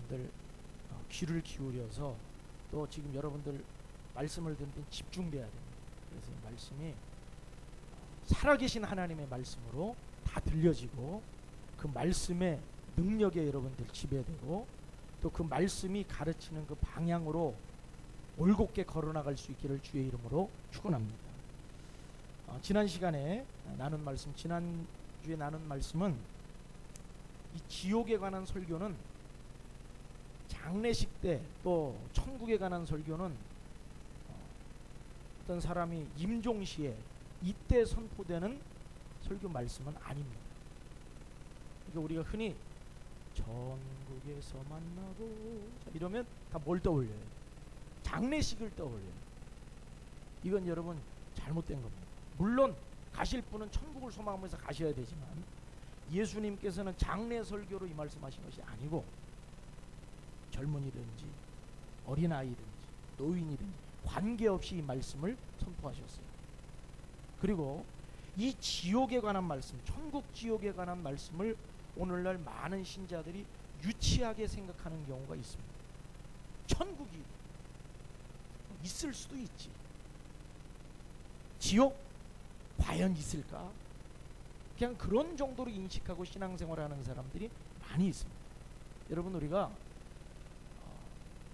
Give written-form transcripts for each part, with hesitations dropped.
여러분들 귀를 기울여서 또 지금 여러분들 말씀을 듣는 데 집중돼야 됩니다. 그래서 이 말씀이 살아계신 하나님의 말씀으로 다 들려지고 그 말씀의 능력에 여러분들 지배되고 또 그 말씀이 가르치는 그 방향으로 올곧게 걸어나갈 수 있기를 주의 이름으로 축원합니다. 지난 시간에 나눈 말씀, 지난주에 나눈 말씀은 이 지옥에 관한 설교는 장례식 때, 또 천국에 관한 설교는 어떤 사람이 임종시에 이때 선포되는 설교 말씀은 아닙니다. 그러니까 우리가 흔히 전국에서 만나고 이러면 다 뭘 떠올려요? 장례식을 떠올려요. 이건 여러분 잘못된 겁니다. 물론 가실 분은 천국을 소망하면서 가셔야 되지만 예수님께서는 장례 설교로 이 말씀하신 것이 아니고 젊은이든지 어린아이든지 노인이든지 관계없이 이 말씀을 선포하셨어요. 그리고 이 지옥에 관한 말씀, 천국 지옥에 관한 말씀을 오늘날 많은 신자들이 유치하게 생각하는 경우가 있습니다. 천국이 있을 수도 있지, 지옥 과연 있을까? 그냥 그런 정도로 인식하고 신앙생활하는 사람들이 많이 있습니다. 여러분, 우리가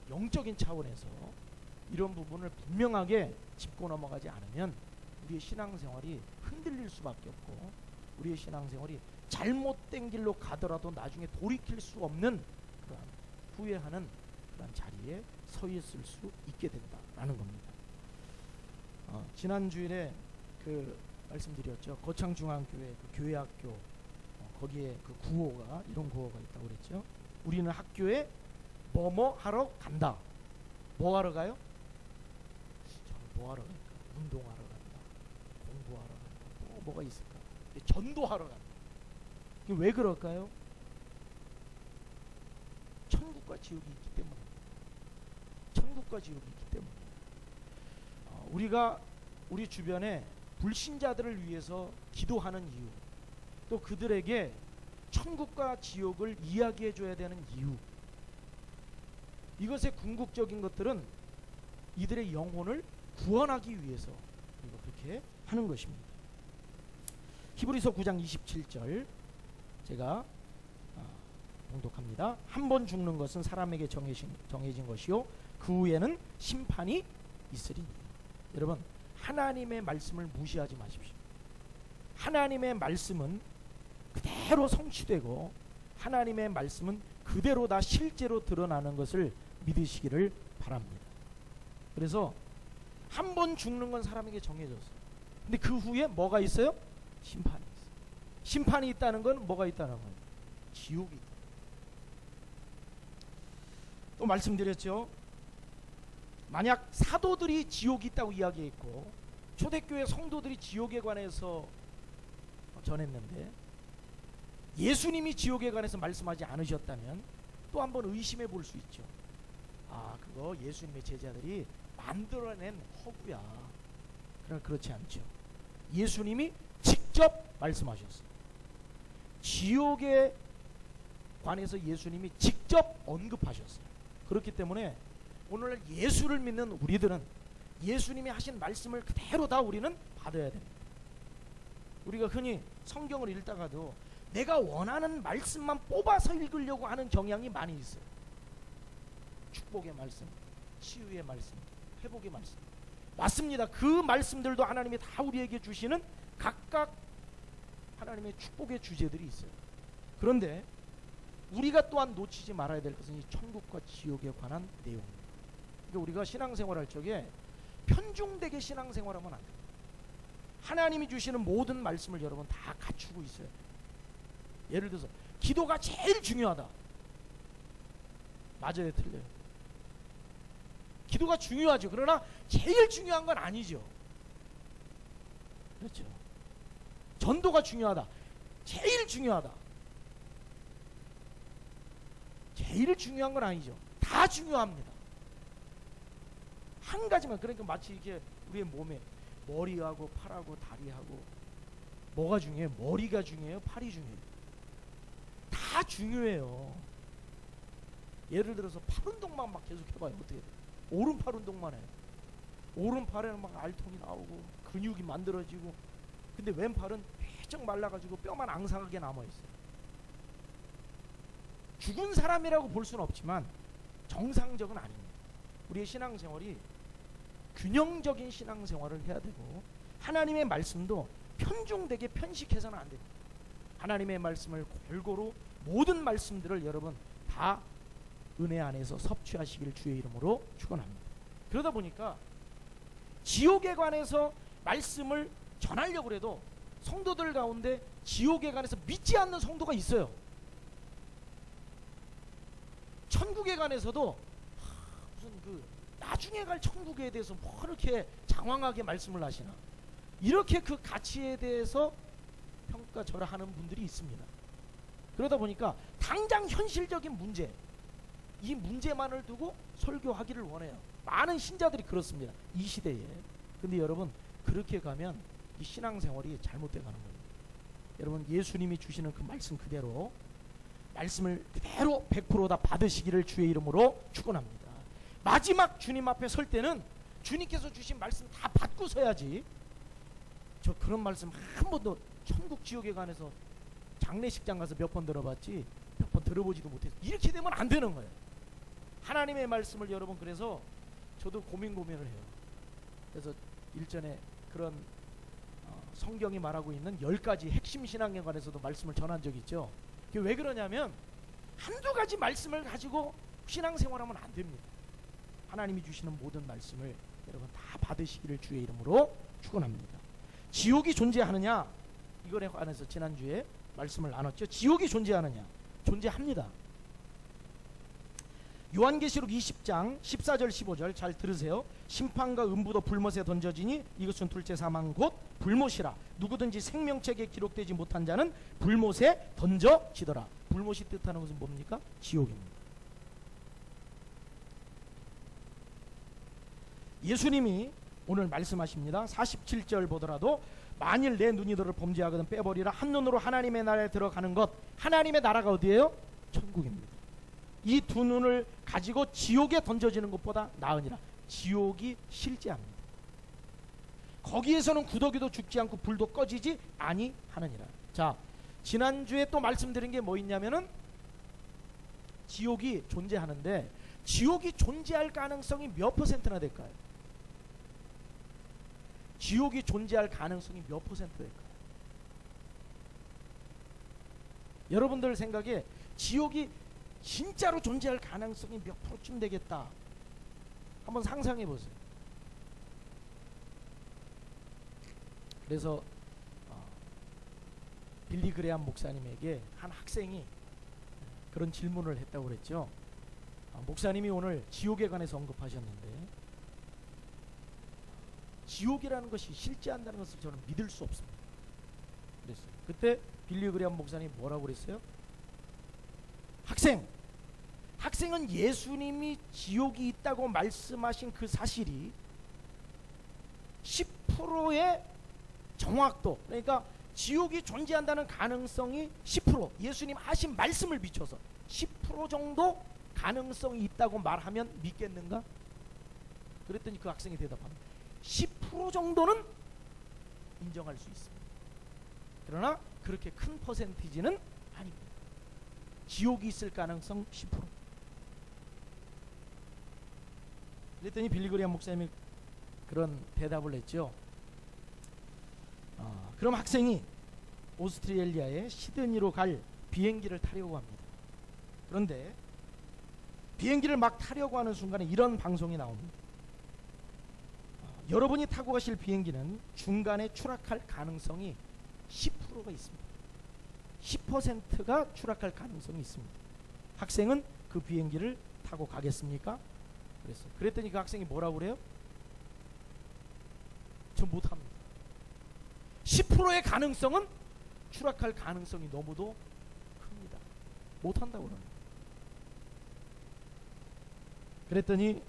영적인 차원에서 이런 부분을 분명하게 짚고 넘어가지 않으면 우리의 신앙생활이 흔들릴 수밖에 없고 우리의 신앙생활이 잘못된 길로 가더라도 나중에 돌이킬 수 없는 그러한 후회하는 그러한 자리에 서 있을 수 있게 된다라는 겁니다. 지난 주일에 그 말씀드렸죠. 거창중앙교회 그 교회학교 거기에 그 구호가 이런 구호가 있다고 그랬죠. 우리는 학교에 뭐뭐 하러 간다. 뭐 하러 가요? 뭐 하러 갈까? 운동하러 간다. 공부하러 간다. 뭐가 있을까? 전도하러 간다. 이게 왜 그럴까요? 천국과 지옥이 있기 때문입니다. 천국과 지옥이 있기 때문에 우리가 우리 주변에 불신자들을 위해서 기도하는 이유, 또 그들에게 천국과 지옥을 이야기해 줘야 되는 이유, 이것의 궁극적인 것들은 이들의 영혼을 구원하기 위해서 우리가 그렇게 하는 것입니다. 히브리서 9장 27절 제가 봉독합니다. 한 번 죽는 것은 사람에게 정해진 것이요 그 후에는 심판이 있으리니. 여러분, 하나님의 말씀을 무시하지 마십시오. 하나님의 말씀은 그대로 성취되고 하나님의 말씀은 그대로 다 실제로 드러나는 것을 믿으시기를 바랍니다. 그래서 한 번 죽는 건 사람에게 정해졌어요. 근데 그 후에 뭐가 있어요? 심판이 있어요. 심판이 있다는 건 뭐가 있다는 거예요? 지옥이 있다. 또 말씀드렸죠. 만약 사도들이 지옥이 있다고 이야기했고 초대교회 성도들이 지옥에 관해서 전했는데 예수님이 지옥에 관해서 말씀하지 않으셨다면 또 한번 의심해 볼 수 있죠. 그거 예수님의 제자들이 만들어낸 허구야. 그러나 그렇지 않죠. 예수님이 직접 말씀하셨어요. 지옥에 관해서 예수님이 직접 언급하셨어요. 그렇기 때문에 오늘날 예수를 믿는 우리들은 예수님이 하신 말씀을 그대로 다 우리는 받아야 됩니다. 우리가 흔히 성경을 읽다가도 내가 원하는 말씀만 뽑아서 읽으려고 하는 경향이 많이 있어요. 축복의 말씀, 치유의 말씀, 회복의 말씀, 맞습니다. 그 말씀들도 하나님이 다 우리에게 주시는 각각 하나님의 축복의 주제들이 있어요. 그런데 우리가 또한 놓치지 말아야 될 것은 이 천국과 지옥에 관한 내용입니다. 그러니까 우리가 신앙생활할 적에 편중되게 신앙생활하면 안 돼요. 하나님이 주시는 모든 말씀을 여러분 다 갖추고 있어요. 예를 들어서 기도가 제일 중요하다. 맞아요, 틀려요? 기도가 중요하죠. 그러나 제일 중요한 건 아니죠. 그렇죠. 전도가 중요하다. 제일 중요하다. 제일 중요한 건 아니죠. 다 중요합니다. 한 가지만. 그러니까 마치 이렇게 우리의 몸에 머리하고 팔하고 다리하고 뭐가 중요해요? 머리가 중요해요? 팔이 중요해요? 다 중요해요. 예를 들어서 팔 운동만 막 계속 해봐요. 어떻게 돼? 오른팔 운동만 해. 오른팔에는 막 알통이 나오고 근육이 만들어지고, 근데 왼팔은 휘쩍 말라가지고 뼈만 앙상하게 남아있어요. 죽은 사람이라고 볼 수는 없지만 정상적은 아닙니다. 우리의 신앙생활이 균형적인 신앙생활을 해야 되고, 하나님의 말씀도 편중되게 편식해서는 안 됩니다. 하나님의 말씀을 골고루 모든 말씀들을 여러분 다 은혜 안에서 섭취하시길 주의 이름으로 축원합니다. 그러다 보니까 지옥에 관해서 말씀을 전하려고 해도 성도들 가운데 지옥에 관해서 믿지 않는 성도가 있어요. 천국에 관해서도 무슨 그 나중에 갈 천국에 대해서 뭐 이렇게 장황하게 말씀을 하시나, 이렇게 그 가치에 대해서 평가절하하는 분들이 있습니다. 그러다 보니까 당장 현실적인 문제, 이 문제만을 두고 설교하기를 원해요. 많은 신자들이 그렇습니다, 이 시대에. 근데 여러분, 그렇게 가면 이 신앙생활이 잘못돼 가는 거예요. 여러분, 예수님이 주시는 그 말씀 그대로, 말씀을 그대로 100% 다 받으시기를 주의 이름으로 축원합니다. 마지막 주님 앞에 설 때는 주님께서 주신 말씀 다 받고 서야지. 저 그런 말씀 한 번도 천국 지옥에 관해서 장례식장 가서 몇 번 들어봤지 몇 번 들어보지도 못해서, 이렇게 되면 안 되는 거예요. 하나님의 말씀을 여러분, 그래서 저도 고민을 해요. 그래서 일전에 그런 성경이 말하고 있는 10가지 핵심 신앙에 관해서도 말씀을 전한 적이 있죠. 그게 왜 그러냐면 한두 가지 말씀을 가지고 신앙생활하면 안 됩니다. 하나님이 주시는 모든 말씀을 여러분 다 받으시기를 주의 이름으로 축원합니다. 지옥이 존재하느냐, 이거에 관해서 지난주에 말씀을 나눴죠. 지옥이 존재하느냐? 존재합니다. 요한계시록 20장 14절 15절 잘 들으세요. 심판과 음부도 불못에 던져지니 이것은 둘째 사망 곧 불못이라. 누구든지 생명책에 기록되지 못한 자는 불못에 던져지더라. 불못이 뜻하는 것은 뭡니까? 지옥입니다. 예수님이 오늘 말씀하십니다. 47절 보더라도 만일 내 눈이 너를 범죄하거든 빼버리라. 한눈으로 하나님의 나라에 들어가는 것, 하나님의 나라가 어디예요? 천국입니다. 이 두 눈을 가지고 지옥에 던져지는 것보다 나으니라. 지옥이 실제합니다. 거기에서는 구더기도 죽지 않고 불도 꺼지지 아니하느니라. 자, 지난주에 또 말씀드린 게 뭐 있냐면은 지옥이 존재하는데, 지옥이 존재할 가능성이 몇 퍼센트나 될까요? 지옥이 존재할 가능성이 몇 퍼센트 될까요? 여러분들 생각에 지옥이 진짜로 존재할 가능성이 몇 프로쯤 되겠다, 한번 상상해 보세요. 그래서 빌리 그레암 목사님에게 한 학생이 그런 질문을 했다고 그랬죠. 목사님이 오늘 지옥에 관해서 언급하셨는데, 지옥이라는 것이 실제한다는 것을 저는 믿을 수 없습니다. 그랬어요. 그때 빌리 그레암 목사님이 뭐라고 그랬어요? 학생은 예수님이 지옥이 있다고 말씀하신 그 사실이 10%의 정확도, 그러니까 지옥이 존재한다는 가능성이 10%, 예수님 하신 말씀을 비춰서 10% 정도 가능성이 있다고 말하면 믿겠는가? 그랬더니 그 학생이 대답합니다. 10% 정도는 인정할 수 있습니다. 그러나 그렇게 큰 퍼센티지는 아닙니다. 지옥이 있을 가능성 10%. 그랬더니 빌리 그레암 목사님이 그런 대답을 했죠. 그럼 학생이 오스트레일리아의 시드니로 갈 비행기를 타려고 합니다. 그런데 비행기를 막 타려고 하는 순간에 이런 방송이 나옵니다. 여러분이 타고 가실 비행기는 중간에 추락할 가능성이 10%가 있습니다. 10%가 추락할 가능성이 있습니다. 학생은 그 비행기를 타고 가겠습니까? 그랬어요. 그랬더니 그 학생이 뭐라고 그래요? 저 못합니다. 10%의 가능성은 추락할 가능성이 너무도 큽니다. 못한다고 그러는 거예요. 그랬더니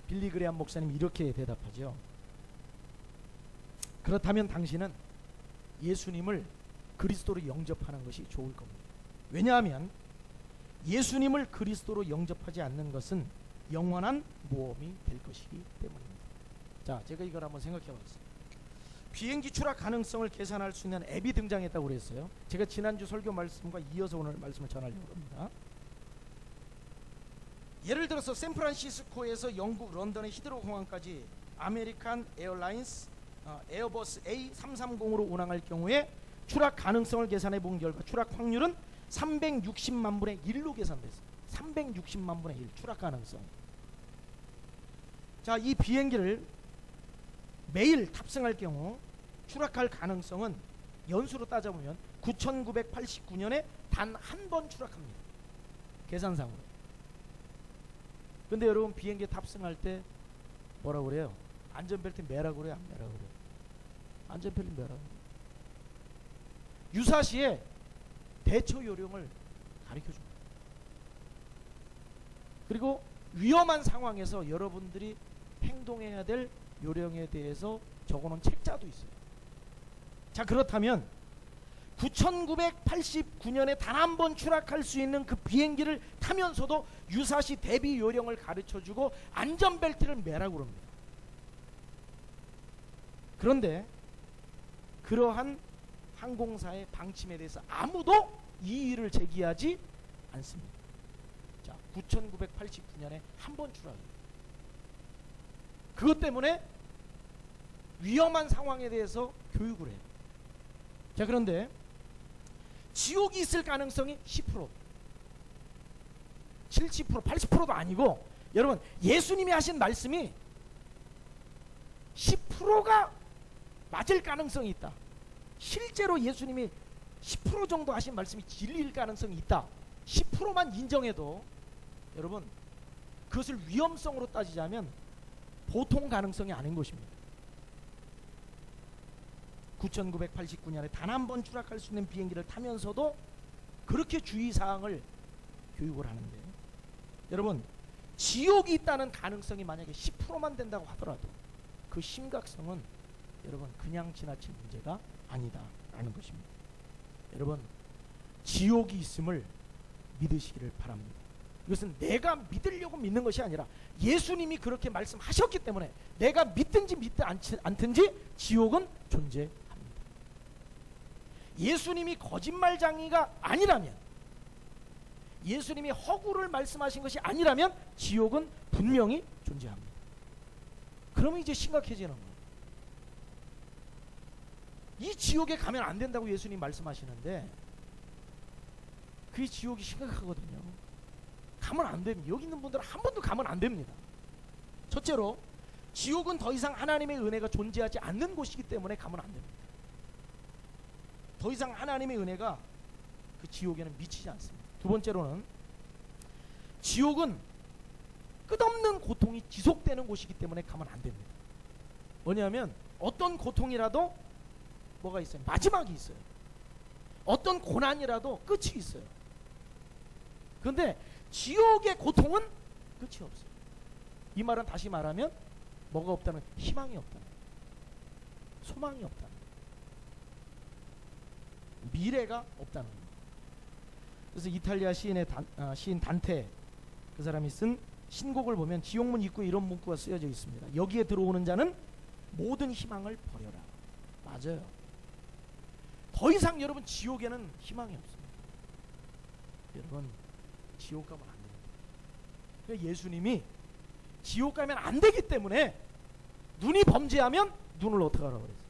빌리 그레암 목사님이 이렇게 대답하죠. 그렇다면 당신은 예수님을 그리스도로 영접하는 것이 좋을 겁니다. 왜냐하면 예수님을 그리스도로 영접하지 않는 것은 영원한 모험이 될 것이기 때문입니다. 자, 제가 이걸 한번 생각해 봤어요. 비행기 추락 가능성을 계산할 수 있는 앱이 등장했다고 그랬어요. 제가 지난주 설교 말씀과 이어서 오늘 말씀을 전하려고 합니다. 예를 들어서 샌프란시스코에서 영국 런던의 히드로 공항까지 아메리칸 에어라인스 에어버스 A330으로 운항할 경우에 추락 가능성을 계산해 본 결과 추락 확률은 360만 분의 1로 계산됐어요. 360만 분의 1 추락 가능성. 자, 이 비행기를 매일 탑승할 경우 추락할 가능성은 연수로 따져보면 9989년에 단 한 번 추락합니다. 계산상으로. 근데 여러분 비행기에 탑승할 때 뭐라고 그래요? 안전벨트 매라고 그래요? 안 매라고 그래요? 안전벨트 매라고. 유사시에 대처 요령을 가르쳐줍니다. 그리고 위험한 상황에서 여러분들이 행동해야 될 요령에 대해서 적어놓은 책자도 있어요. 자, 그렇다면 9989년에 단 한 번 추락할 수 있는 그 비행기를 타면서도 유사시 대비 요령을 가르쳐주고 안전벨트를 매라고 합니다. 그런데 그러한 항공사의 방침에 대해서 아무도 이의를 제기하지 않습니다. 자, 9989년에 한 번 추락이에요. 그것 때문에 위험한 상황에 대해서 교육을 해요. 자, 그런데 지옥이 있을 가능성이 10%, 70%, 80%도 아니고, 여러분 예수님이 하신 말씀이 10%가 맞을 가능성이 있다. 실제로 예수님이 10% 정도 하신 말씀이 진리일 가능성이 있다. 10%만 인정해도 여러분 그것을 위험성으로 따지자면 보통 가능성이 아닌 것입니다. 9989년에 단 한 번 추락할 수 있는 비행기를 타면서도 그렇게 주의사항을 교육을 하는데, 여러분 지옥이 있다는 가능성이 만약에 10%만 된다고 하더라도 그 심각성은 여러분 그냥 지나칠 문제가 아니다라는 것입니다. 여러분 지옥이 있음을 믿으시기를 바랍니다. 이것은 내가 믿으려고 믿는 것이 아니라 예수님이 그렇게 말씀하셨기 때문에 내가 믿든지 믿지 않든지 지옥은 존재합니다. 예수님이 거짓말장이가 아니라면, 예수님이 허구를 말씀하신 것이 아니라면 지옥은 분명히 존재합니다. 그러면 이제 심각해지는 거예요. 이 지옥에 가면 안 된다고 예수님 말씀하시는데 그 지옥이 심각하거든요. 가면 안 됩니다. 여기 있는 분들은 한 번도 가면 안 됩니다. 첫째로 지옥은 더 이상 하나님의 은혜가 존재하지 않는 곳이기 때문에 가면 안 됩니다. 더 이상 하나님의 은혜가 그 지옥에는 미치지 않습니다. 두 번째로는 지옥은 끝없는 고통이 지속되는 곳이기 때문에 가면 안 됩니다. 뭐냐면 어떤 고통이라도 뭐가 있어요? 마지막이 있어요. 어떤 고난이라도 끝이 있어요. 그런데 지옥의 고통은 끝이 없어요. 이 말은 다시 말하면 뭐가 없다는, 희망이 없다는, 소망이 없다는, 미래가 없다는 거예요. 그래서 이탈리아 시인 단테, 그 사람이 쓴 신곡을 보면 지옥문 입구에 이런 문구가 쓰여져 있습니다. 여기에 들어오는 자는 모든 희망을 버려라. 맞아요. 더 이상 여러분 지옥에는 희망이 없습니다. 여러분 지옥 가면 안 됩니다. 그러니까 예수님이 지옥 가면 안 되기 때문에 눈이 범죄하면 눈을 어떻게 하라고 그랬어요?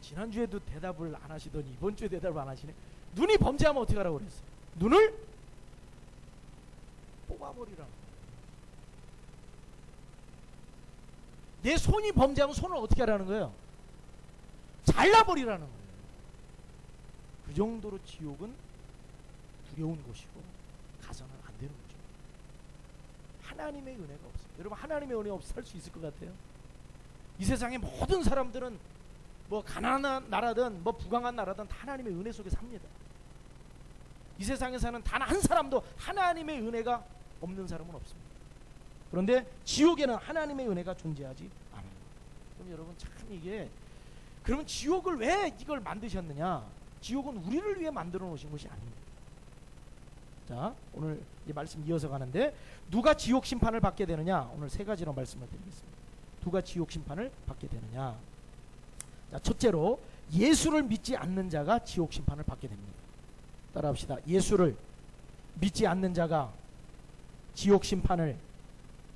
지난주에도 대답을 안 하시더니 이번 주에 대답을 안 하시네. 눈이 범죄하면 어떻게 하라고 그랬어요? 눈을 뽑아버리라고. 내 손이 범죄하면 손을 어떻게 하라는 거예요? 잘라버리라는 거예요. 그 정도로 지옥은 두려운 곳이고 가서는 안 되는 거죠. 하나님의 은혜가 없어요. 여러분 하나님의 은혜 없이 살 수 있을 것 같아요? 이 세상의 모든 사람들은 뭐 가난한 나라든 뭐 부강한 나라든 다 하나님의 은혜 속에 삽니다. 이 세상에 사는 단 한 사람도 하나님의 은혜가 없는 사람은 없습니다. 그런데 지옥에는 하나님의 은혜가 존재하지 않아요. 그럼 여러분 참 이게, 그러면 지옥을 왜 이걸 만드셨느냐? 지옥은 우리를 위해 만들어 놓으신 것이 아닙니다. 자, 오늘 이 말씀 이어서 가는데, 누가 지옥 심판을 받게 되느냐? 오늘 세 가지로 말씀을 드리겠습니다. 누가 지옥 심판을 받게 되느냐? 자, 첫째로 예수를 믿지 않는 자가 지옥 심판을 받게 됩니다. 따라합시다. 예수를 믿지 않는 자가 지옥 심판을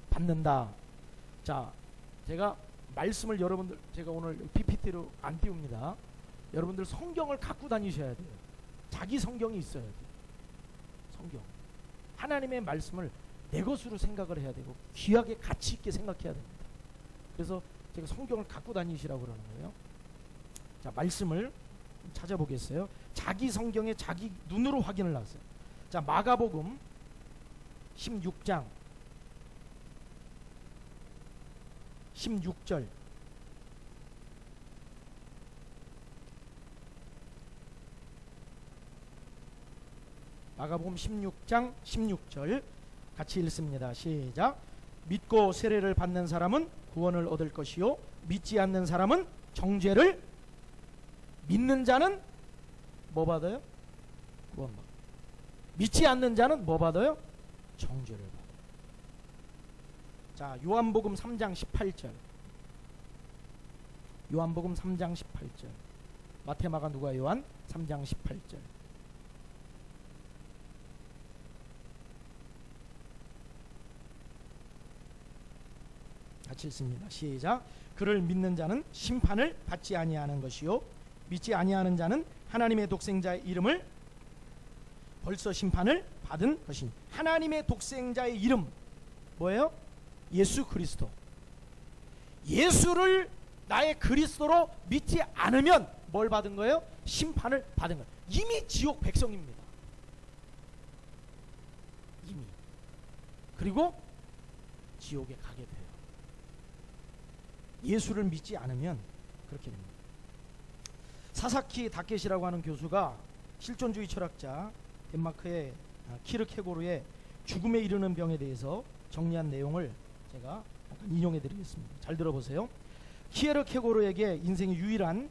받는다. 자, 제가 말씀을 여러분들, 제가 오늘 PPT로 안 띄웁니다. 여러분들 성경을 갖고 다니셔야 돼요. 자기 성경이 있어야 돼요. 성경, 하나님의 말씀을 내 것으로 생각을 해야 되고 귀하게 가치 있게 생각해야 됩니다. 그래서 제가 성경을 갖고 다니시라고 그러는 거예요. 자, 말씀을 찾아보겠어요. 자기 성경에 자기 눈으로 확인을 하세요. 자, 마가복음 16장 16절. 마가복음 16장 16절 같이 읽습니다. 시작. 믿고 세례를 받는 사람은 구원을 얻을 것이요 믿지 않는 사람은 정죄를, 믿는 자는 뭐 받아요? 구원 받아요. 믿지 않는 자는 뭐 받아요? 정죄를 받아요. 자, 요한복음 3장 18절. 요한복음 3장 18절. 마태, 마가, 누가, 요한 3장 18절. 같이 읽습니다. 시작. 그를 믿는 자는 심판을 받지 아니하는 것이요 믿지 아니하는 자는 하나님의 독생자의 이름을 벌써 심판을 받은 것이니. 하나님의 독생자의 이름 뭐예요? 예수 그리스도. 예수를 나의 그리스도로 믿지 않으면 뭘 받은 거예요? 심판을 받은 거예요. 이미 지옥 백성입니다. 이미. 그리고 지옥에 가게 돼요. 예수를 믿지 않으면 그렇게 됩니다. 사사키 다케시라고 하는 교수가 실존주의 철학자 덴마크의 키르케고르의 죽음에 이르는 병에 대해서 정리한 내용을 제가 약간 인용해 드리겠습니다. 잘 들어보세요. 키르케고르에게 인생의 유일한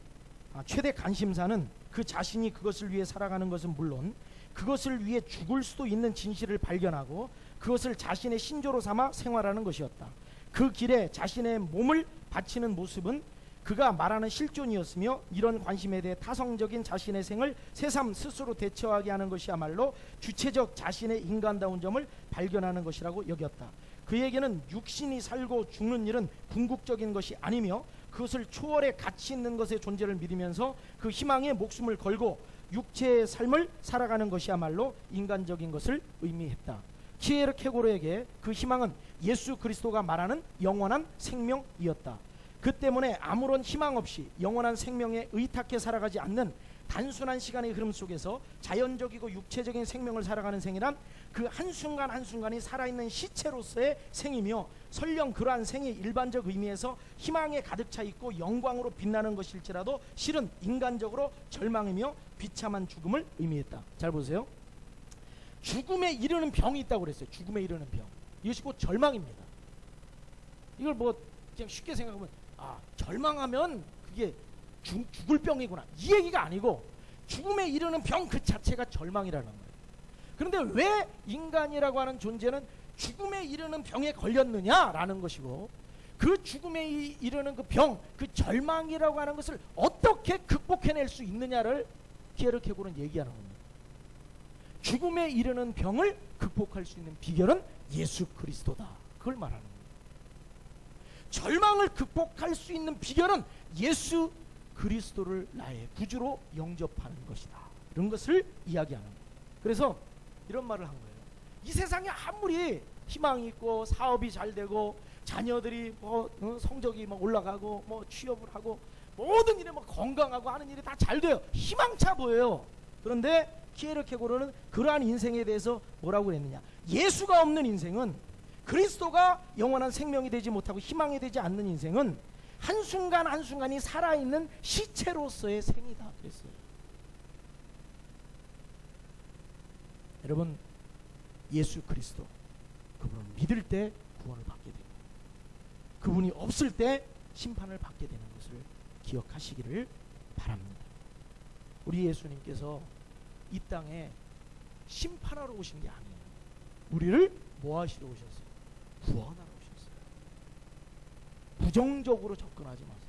최대 관심사는 그 자신이 그것을 위해 살아가는 것은 물론 그것을 위해 죽을 수도 있는 진실을 발견하고 그것을 자신의 신조로 삼아 생활하는 것이었다. 그 길에 자신의 몸을 바치는 모습은 그가 말하는 실존이었으며 이런 관심에 대해 타성적인 자신의 생을 새삼 스스로 대처하게 하는 것이야말로 주체적 자신의 인간다운 점을 발견하는 것이라고 여겼다. 그에게는 육신이 살고 죽는 일은 궁극적인 것이 아니며 그것을 초월해 가치 있는 것의 존재를 믿으면서 그 희망에 목숨을 걸고 육체의 삶을 살아가는 것이야말로 인간적인 것을 의미했다. 키에르케고르에게 그 희망은 예수 그리스도가 말하는 영원한 생명이었다. 그 때문에 아무런 희망 없이 영원한 생명에 의탁해 살아가지 않는 단순한 시간의 흐름 속에서 자연적이고 육체적인 생명을 살아가는 생이란 그 한순간 한순간이 살아있는 시체로서의 생이며 설령 그러한 생이 일반적 의미에서 희망에 가득 차 있고 영광으로 빛나는 것일지라도 실은 인간적으로 절망이며 비참한 죽음을 의미했다. 잘 보세요. 죽음에 이르는 병이 있다고 그랬어요. 죽음에 이르는 병. 이것이 곧 절망입니다. 이걸 뭐 그냥 쉽게 생각하면 절망하면 그게 죽을 병이구나 이 얘기가 아니고 죽음에 이르는 병 그 자체가 절망이라는 거예요. 그런데 왜 인간이라고 하는 존재는 죽음에 이르는 병에 걸렸느냐라는 것이고 그 죽음에 이르는 그 병, 그 절망이라고 하는 것을 어떻게 극복해낼 수 있느냐를 키에르케고르는 얘기하는 겁니다. 죽음에 이르는 병을 극복할 수 있는 비결은 예수 그리스도다. 그걸 말하는 거예요. 절망을 극복할 수 있는 비결은 예수 그리스도를 나의 구주로 영접하는 것이다. 이런 것을 이야기하는 거예요. 그래서 이런 말을 한 거예요. 이 세상에 아무리 희망이 있고 사업이 잘 되고 자녀들이 성적이 올라가고 취업을 하고 모든 일에 건강하고 하는 일이 다 잘 돼요. 희망차 보여요. 그런데 키에르케고르는 그러한 인생에 대해서 뭐라고 그랬느냐? 예수가 없는 인생은, 그리스도가 영원한 생명이 되지 못하고 희망이 되지 않는 인생은 한순간 한순간이 살아있는 시체로서의 생이다 그랬어요. 여러분, 예수 그리스도 그분을 믿을 때 구원을 받게 되고 그분이 없을 때 심판을 받게 되는 것을 기억하시기를 바랍니다. 우리 예수님께서 이 땅에 심판하러 오신 게 아니에요. 우리를 뭐 하시러 오셨어요? 구원하러 오셨어요. 부정적으로 접근하지 마세요.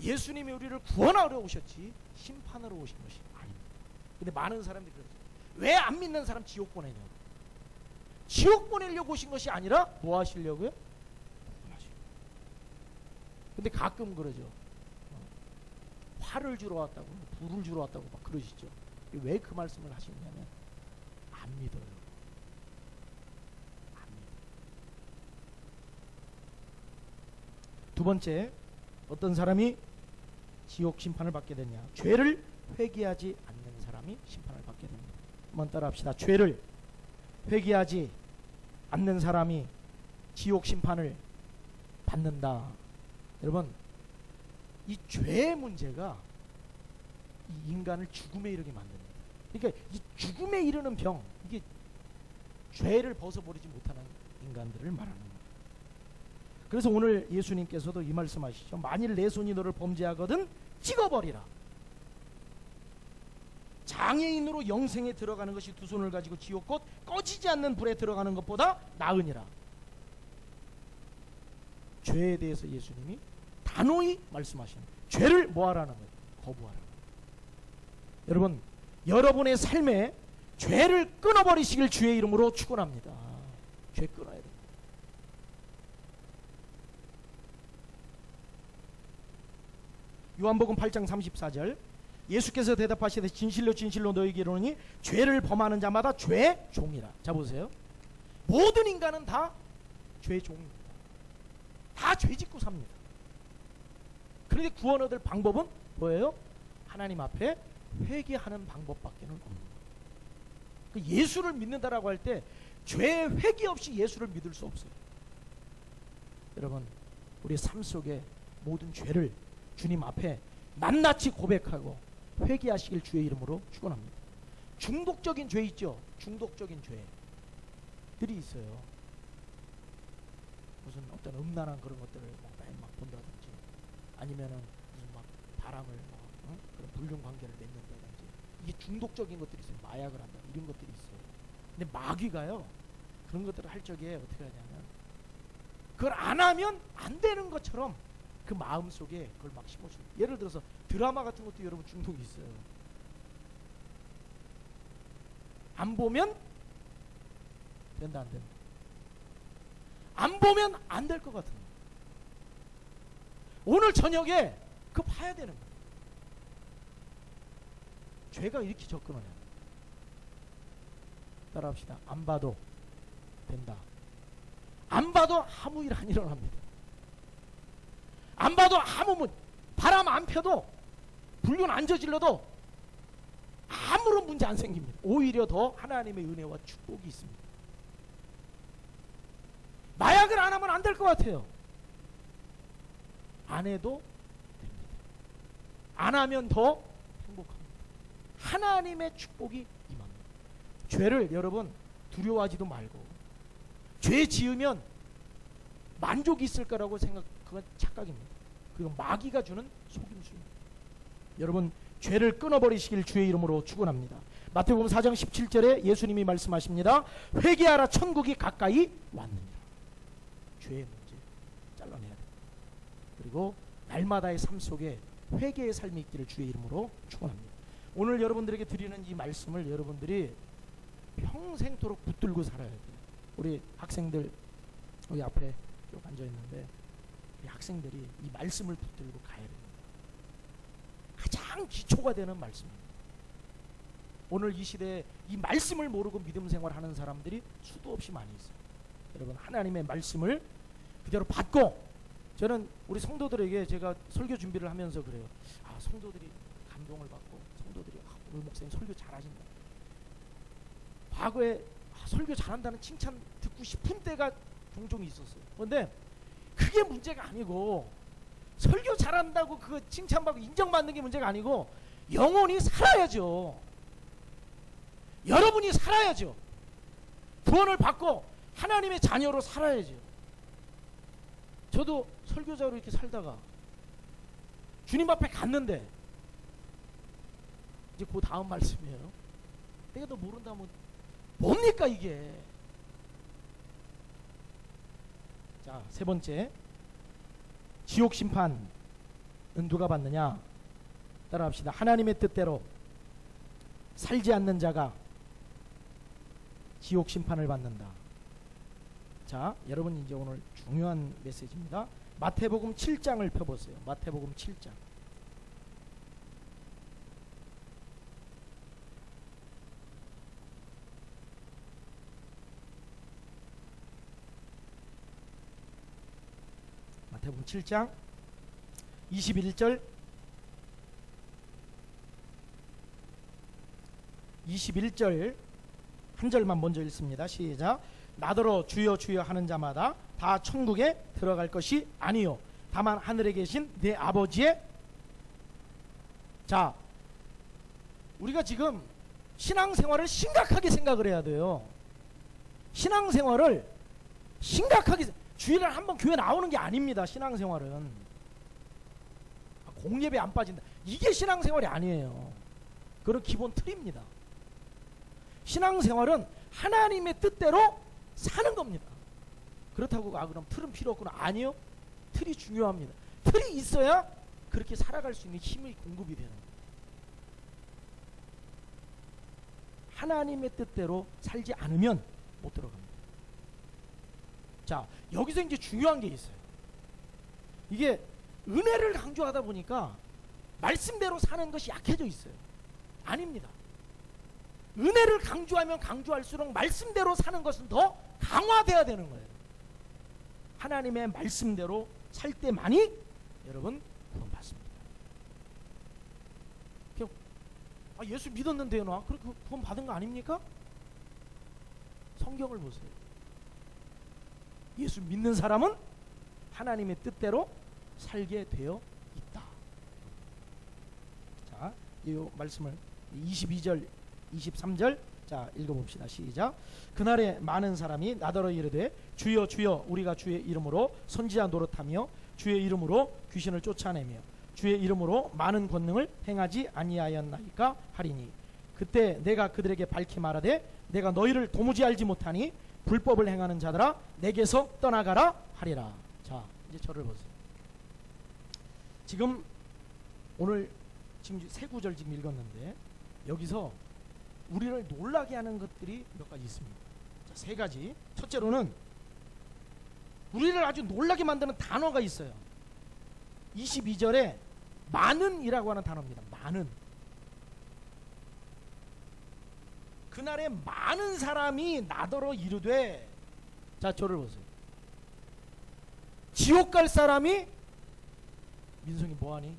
예수님이 우리를 구원하러 오셨지 심판하러 오신 것이 아닙니다. 근데 많은 사람들이 그러죠. 왜 안 믿는 사람 지옥 보내냐고. 지옥 보내려고 오신 것이 아니라 뭐 하시려고요? 구원하시려고. 근데 가끔 그러죠. 화를 주러 왔다고, 불을 주러 왔다고 막 그러시죠. 왜 그 말씀을 하시냐면 안 믿어요. 안 믿어요. 두 번째, 어떤 사람이 지옥 심판을 받게 되냐? 죄를 회개하지 않는 사람이 심판을 받게 됩니다. 한번 따라합시다. 죄를 회개하지 않는 사람이 지옥 심판을 받는다. 여러분, 이 죄의 문제가 이 인간을 죽음에 이르게 만듭니다. 그러니까 이 죽음에 이르는 병, 이게 죄를 벗어버리지 못하는 인간들을 말하는 거예요. 그래서 오늘 예수님께서도 이 말씀하시죠. 만일 내 손이 너를 범죄하거든 찍어버리라. 장애인으로 영생에 들어가는 것이 두 손을 가지고 지옥 곧 꺼지지 않는 불에 들어가는 것보다 나으니라. 죄에 대해서 예수님이 단호히 말씀하시는 거예요. 죄를 뭐하라는 거예요? 거부하라는 거예요. 여러분, 여러분의 삶에 죄를 끊어버리시길 주의 이름으로 축원합니다. 죄 끊어야 돼요. 요한복음 8장 34절, 예수께서 대답하시되 진실로 진실로 너희에게 이르노니 죄를 범하는 자마다 죄의 종이라. 자 보세요. 모든 인간은 다 죄의 종입니다. 다 죄짓고 삽니다. 그런데 구원 얻을 방법은 뭐예요? 하나님 앞에 회개하는 방법밖에는 없는 거예요. 예수를 믿는다라고 할 때 죄 회개 없이 예수를 믿을 수 없어요. 여러분, 우리 삶 속에 모든 죄를 주님 앞에 낱낱이 고백하고 회개하시길 주의 이름으로 축원합니다. 중독적인 죄 있죠? 중독적인 죄들이 있어요. 무슨 어떤 음란한 그런 것들을 막 본다든지, 아니면은 무슨 막 바람을 그런 불륜 관계를 맺는다든지, 이게 중독적인 것들이 있어요. 마약을 한다 이런 것들이 있어요. 근데 마귀가요 그런 것들을 할 적에 어떻게 하냐면 그걸 안 하면 안 되는 것처럼 그 마음 속에 그걸 막 심어줘요. 예를 들어서 드라마 같은 것도 여러분 중독이 있어요. 안 보면 된다, 안 된다. 안 보면 안 될 것 같은 거예요. 오늘 저녁에 그거 봐야 되는 거예요. 죄가 이렇게 접근하냐. 따라합시다. 안 봐도 된다. 안 봐도 아무 일 안 일어납니다. 안 봐도 아무 바람 안 펴도 불륜 안 저질러도 아무런 문제 안 생깁니다. 오히려 더 하나님의 은혜와 축복이 있습니다. 마약을 안 하면 안 될 것 같아요. 안 해도 됩니다. 안 하면 더 행복합니다. 하나님의 축복이 임합니다. 죄를 여러분 두려워하지도 말고, 죄 지으면 만족이 있을 거라고 생각, 그건 착각입니다. 그건 마귀가 주는 속임수입니다. 여러분, 죄를 끊어버리시길 주의 이름으로 축원합니다. 마태복음 4장 17절에 예수님이 말씀하십니다. 회개하라, 천국이 가까이 왔느니라. 죄의 문제 잘라내야 됩니다. 그리고 날마다의 삶 속에 회개의 삶이 있기를 주의 이름으로 축원합니다. 오늘 여러분들에게 드리는 이 말씀을 여러분들이 평생토록 붙들고 살아야 돼요. 우리 학생들 여기 앞에 쭉 앉아 있는데, 이 학생들이 이 말씀을 붙들고 가야 됩니다. 가장 기초가 되는 말씀입니다. 오늘 이 시대에 이 말씀을 모르고 믿음 생활하는 사람들이 수도 없이 많이 있어요. 여러분, 하나님의 말씀을 그대로 받고, 저는 우리 성도들에게 제가 설교 준비를 하면서 그래요. 아, 성도들이 감동을 받고, 성도들이 오늘 목사님 설교 잘하신다. 과거에 설교 잘한다는 칭찬 듣고 싶은 때가 종종 있었어요. 그런데 그게 문제가 아니고, 설교 잘한다고 그거 칭찬받고 인정받는 게 문제가 아니고, 영혼이 살아야죠. 여러분이 살아야죠. 구원을 받고 하나님의 자녀로 살아야죠. 저도 설교자로 이렇게 살다가 주님 앞에 갔는데 이제 그 다음 말씀이에요. 내가 너 모른다면 뭡니까 이게? 자, 세 번째, 지옥 심판은 누가 받느냐? 따라합시다. 하나님의 뜻대로 살지 않는 자가 지옥 심판을 받는다. 자, 여러분 이제 오늘 중요한 메시지입니다. 마태복음 7장을 펴보세요. 마태복음 7장. 마태복음 7장 21절 21절 한 절만 먼저 읽습니다. 시작. 나더러 주여 주여 하는 자마다 다 천국에 들어갈 것이 아니요 다만 하늘에 계신 내 아버지의. 자, 우리가 지금 신앙생활을 심각하게 생각을 해야 돼요. 신앙생활을 심각하게, 주일날 한번 교회 나오는 게 아닙니다. 신앙생활은 공예배 안 빠진다, 이게 신앙생활이 아니에요. 그런 기본 틀입니다. 신앙생활은 하나님의 뜻대로 사는 겁니다. 그렇다고 그럼 틀은 필요 없구나, 아니요. 틀이 중요합니다. 틀이 있어야 그렇게 살아갈 수 있는 힘이 공급이 되는 거예요. 하나님의 뜻대로 살지 않으면 못 들어갑니다. 자, 여기서 이제 중요한 게 있어요. 이게 은혜를 강조하다 보니까 말씀대로 사는 것이 약해져 있어요. 아닙니다. 은혜를 강조하면 강조할수록 말씀대로 사는 것은 더 강화되어야 되는 거예요. 하나님의 말씀대로 살 때만이 여러분 구원받습니다. 예수 믿었는데요, 나? 그렇게 구원 받은 거 아닙니까? 성경을 보세요. 예수 믿는 사람은 하나님의 뜻대로 살게 되어 있다. 자, 이 말씀을 22절 23절 자 읽어봅시다. 시작. 그날에 많은 사람이 나더러 이르되 주여 주여 우리가 주의 이름으로 선지자 노릇하며 주의 이름으로 귀신을 쫓아내며 주의 이름으로 많은 권능을 행하지 아니하였나이까 하리니 그때 내가 그들에게 밝히 말하되 내가 너희를 도무지 알지 못하니 불법을 행하는 자들아 내게서 떠나가라 하리라. 자, 이제 저를 보세요. 지금 오늘 지금 세 구절 지금 읽었는데 여기서 우리를 놀라게 하는 것들이 몇 가지 있습니다. 자, 세 가지. 첫째로는 우리를 아주 놀라게 만드는 단어가 있어요. 22절에 많은이라고 하는 단어입니다. 많은. 그날에 많은 사람이 나더러 이르되, 자, 저를 보세요. 지옥 갈 사람이 민성이 뭐하니?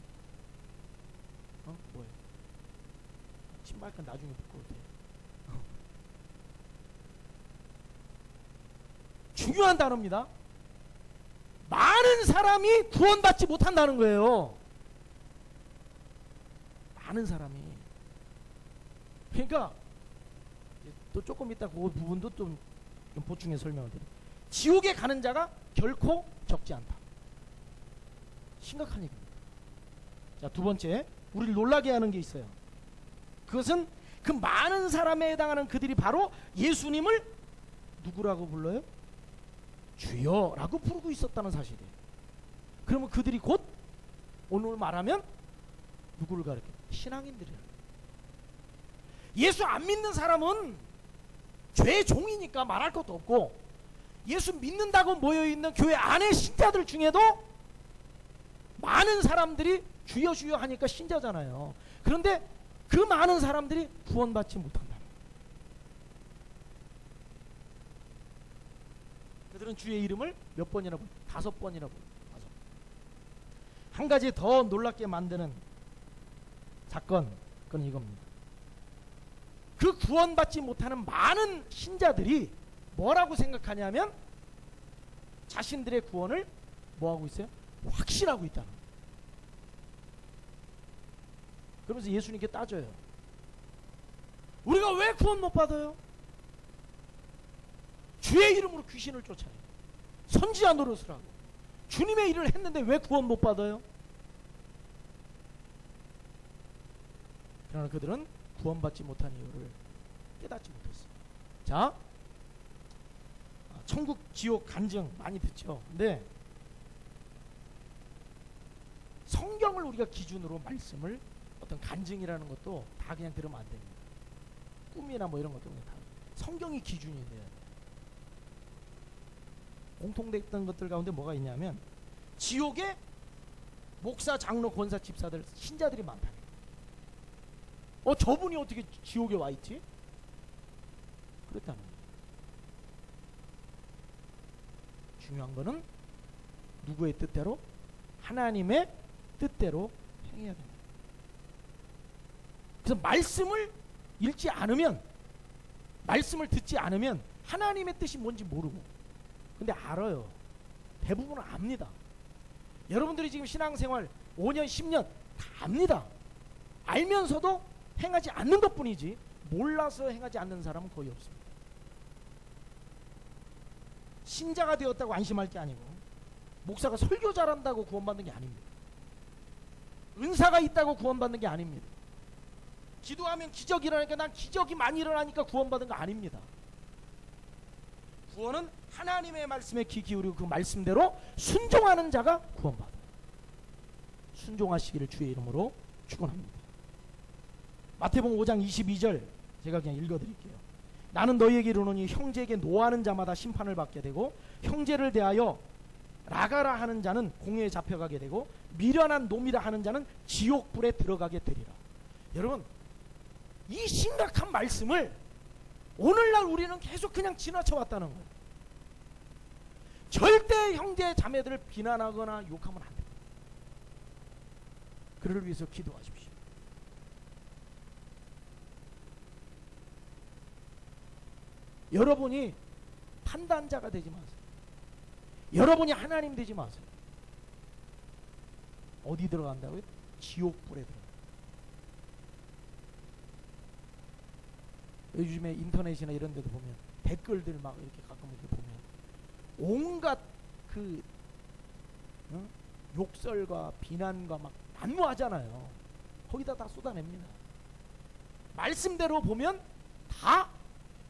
뭐해? 신발끈 나중에 묶어도 돼. 중요한 단어입니다. 많은 사람이 구원받지 못한다는 거예요. 많은 사람이. 그러니까 또 조금 이따 그 부분도 좀 보충해 설명을 드릴게요. 지옥에 가는 자가 결코 적지 않다. 심각한 얘기입니다. 자, 두 번째, 우리를 놀라게 하는 게 있어요. 그것은 그 많은 사람에 해당하는 그들이 바로 예수님을 누구라고 불러요? 주여라고 부르고 있었다는 사실이에요. 그러면 그들이 곧 오늘 말하면 누구를 가르쳐요? 신앙인들이에요. 예수 안 믿는 사람은 죄의 종이니까 말할 것도 없고, 예수 믿는다고 모여있는 교회 안의 신자들 중에도 많은 사람들이 주여 주여 하니까 신자잖아요. 그런데 그 많은 사람들이 구원받지 못한다. 그들은 주의 이름을 몇 번이나 부르? 5번이나 부르. 한 가지 더 놀랍게 만드는 사건, 그건 이겁니다. 그 구원받지 못하는 많은 신자들이 뭐라고 생각하냐면 자신들의 구원을 뭐하고 있어요? 확신하고 있다는 거예요. 그러면서 예수님께 따져요. 우리가 왜 구원 못 받아요? 주의 이름으로 귀신을 쫓아요. 선지자 노릇을 하고 주님의 일을 했는데 왜 구원 못 받아요? 그러나 그들은 구원받지 못한 이유를 깨닫지 못했어요. 자, 천국 지옥 간증 많이 듣죠. 근데 성경을 우리가 기준으로 말씀을 어떤 간증이라는 것도 다 그냥 들으면 안 됩니다. 꿈이나 뭐 이런 것도 그냥 다 성경이 기준이 돼야 돼요. 공통됐던 것들 가운데 뭐가 있냐면 지옥에 목사, 장로, 권사, 집사들, 신자들이 많다. 저분이 어떻게 지옥에 와 있지? 그렇다는 거예요. 중요한 거는 누구의 뜻대로? 하나님의 뜻대로 행해야 됩니다. 그래서 말씀을 읽지 않으면, 말씀을 듣지 않으면 하나님의 뜻이 뭔지 모르고, 근데 알아요. 대부분은 압니다. 여러분들이 지금 신앙생활 5년 10년 다 압니다. 알면서도 행하지 않는 것뿐이지 몰라서 행하지 않는 사람은 거의 없습니다. 신자가 되었다고 안심할 게 아니고, 목사가 설교 잘한다고 구원받는 게 아닙니다. 은사가 있다고 구원받는 게 아닙니다. 기도하면 기적이 일어나니까 난 기적이 많이 일어나니까 구원받은 거 아닙니다. 구원은 하나님의 말씀에 귀 기울이고 그 말씀대로 순종하는 자가 구원받아요. 순종하시기를 주의 이름으로 축원합니다. 마태복음 5장 22절 제가 그냥 읽어드릴게요. 나는 너희에게 이르노니 형제에게 노하는 자마다 심판을 받게 되고 형제를 대하여 나가라 하는 자는 공회에 잡혀가게 되고 미련한 놈이라 하는 자는 지옥불에 들어가게 되리라. 여러분, 이 심각한 말씀을 오늘날 우리는 계속 그냥 지나쳐 왔다는 거예요. 절대 형제 자매들을 비난하거나 욕하면 안 됩니다. 그를 위해서 기도하십시오. 여러분이 판단자가 되지 마세요. 여러분이 하나님 되지 마세요. 어디 들어간다고요? 지옥불에 들어가요. 요즘에 인터넷이나 이런 데도 보면 댓글들 막 이렇게 가끔 이렇게 보면 온갖 그 욕설과 비난과 막 난무하잖아요. 거기다 다 쏟아냅니다. 말씀대로 보면 다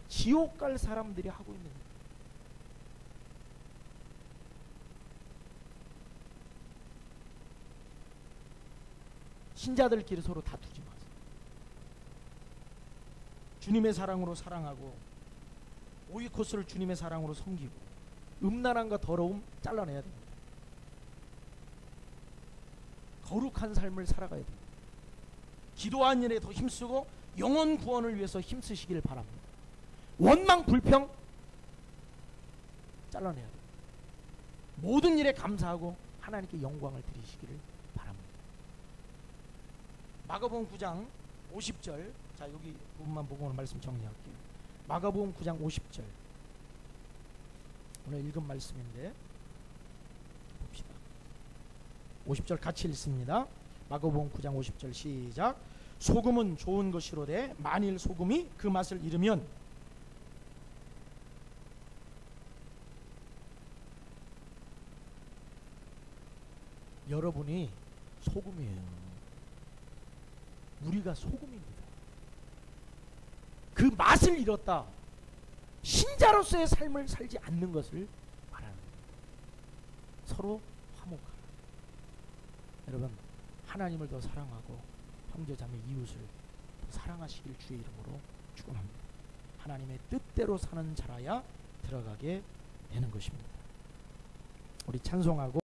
지옥 갈 사람들이 하고 있는 거예요. 신자들끼리 서로 다투지 마세요. 주님의 사랑으로 사랑하고 오이코스를 주님의 사랑으로 섬기고 음란함과 더러움 잘라내야 됩니다. 거룩한 삶을 살아가야 됩니다. 기도한 일에 더 힘쓰고 영혼 구원을 위해서 힘쓰시길 바랍니다. 원망 불평 잘라내야 됩니다. 모든 일에 감사하고 하나님께 영광을 드리시기를 바랍니다. 마가복음 9장 50절, 자 여기 부분만 보고 오늘 말씀 정리할게요. 마가복음 9장 50절, 오늘 읽은 말씀인데 봅시다. 50절 같이 읽습니다. 마가복음 9장 50절 시작. 소금은 좋은 것이로되 만일 소금이 그 맛을 잃으면 여러분이 소금이에요. 우리가 소금입니다. 그 맛을 잃었다. 신자로서의 삶을 살지 않는 것을 말하는 거예요. 서로 화목하라. 여러분, 하나님을 더 사랑하고 형제자매 이웃을 더 사랑하시길 주의 이름으로 축원합니다. 하나님의 뜻대로 사는 자라야 들어가게 되는 것입니다. 우리 찬송하고